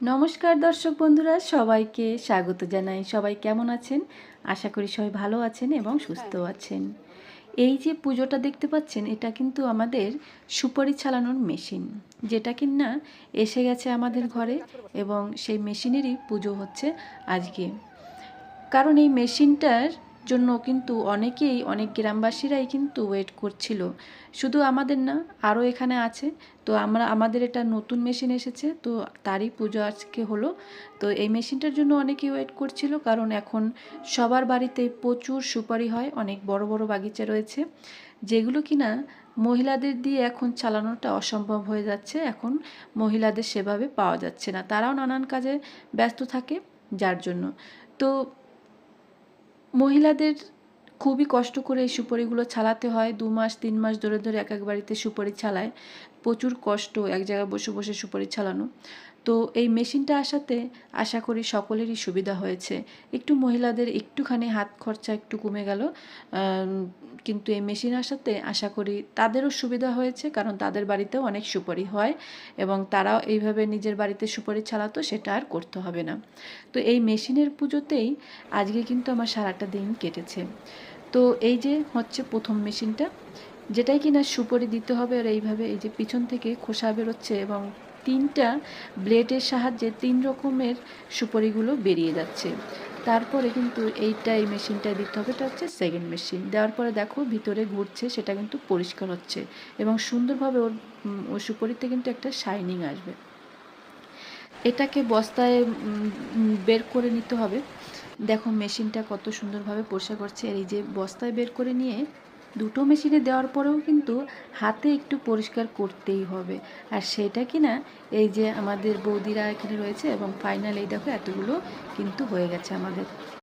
নমস্কার দর্শক বন্ধুরা, সবাইকে স্বাগত জানাই। সবাই কেমন আছেন? আশা করি সবাই ভালো আছেন এবং সুস্থ আছেন। এই যে পুজোটা দেখতে পাচ্ছেন, এটা কিন্তু আমাদের সুপারি ছালানোর মেশিন, যেটা কিনা এসে গেছে আমাদের ঘরে এবং সেই মেশিনেরই পুজো হচ্ছে আজকে। কারণ এই মেশিনটার জন্য কিন্তু অনেক গ্রামবাসীরাই কিন্তু ওয়েট করছিল। শুধু আমাদের না, আরও এখানে আছে। তো আমাদের এটা নতুন মেশিন এসেছে, তো তারই পুজো আজকে হলো। তো এই মেশিনটার জন্য অনেকেই ওয়েট করছিল, কারণ এখন সবার বাড়িতে প্রচুর সুপারি হয়, অনেক বড় বড় বাগিচা রয়েছে, যেগুলো কিনা মহিলাদের দিয়ে এখন চালানোটা অসম্ভব হয়ে যাচ্ছে। এখন মহিলাদের সেভাবে পাওয়া যাচ্ছে না, তারাও নানান কাজে ব্যস্ত থাকে, যার জন্য তো মহিলাদের খুবই কষ্ট করে এই সুপারিগুলো ছালাতে হয়। 2 মাস 3 মাস ধরে ধরে এক এক বাড়িতে সুপারি ছালায়। প্রচুর কষ্ট এক জায়গায় বসে বসে সুপারি ছালানো। তো এই মেশিনটা আসাতে আশা করি সকলেরই সুবিধা হয়েছে। একটু মহিলাদের একটুখানি হাত খরচা একটু কমে গেল, কিন্তু এই মেশিন আসাতে আশা করি তাদেরও সুবিধা হয়েছে, কারণ তাদের বাড়িতেও অনেক সুপারি হয় এবং তারাও এইভাবে নিজের বাড়িতে সুপারি ছালাতো, সেটা আর করতে হবে না। তো এই মেশিনের পুজোতেই আজকে কিন্তু আমার সারাটা দিন কেটেছে। তো এই যে হচ্ছে প্রথম মেশিনটা, যেটাই কিনা সুপারি দিতে হবে, আর এইভাবে এই যে পিছন থেকে খোসা বেরোচ্ছে এবং 3টা ব্লেডের সাহায্যে 3 রকমের সুপারিগুলো বেরিয়ে যাচ্ছে। তারপরে কিন্তু এই মেশিনটা দিতে হবে, এটা হচ্ছে সেকেন্ড মেশিন। দেওয়ার পরে দেখো ভিতরে ঘুরছে, সেটা কিন্তু পরিষ্কার হচ্ছে এবং সুন্দরভাবে ওই সুপারিতে কিন্তু একটা শাইনিং আসবে। এটাকে বস্তায় বের করে নিতে হবে। দেখো মেশিনটা কত সুন্দরভাবে পরিষ্কার করছে। আর এই যে বস্তায় বের করে নিয়ে দুটো মেশিনে দেওয়ার পরেও কিন্তু হাতে একটু পরিষ্কার করতেই হবে। আর সেটা কিনা এই যে আমাদের বৌদিরা এখানে রয়েছে এবং ফাইনাল এই দেখো এতগুলো কিন্তু হয়ে গেছে আমাদের।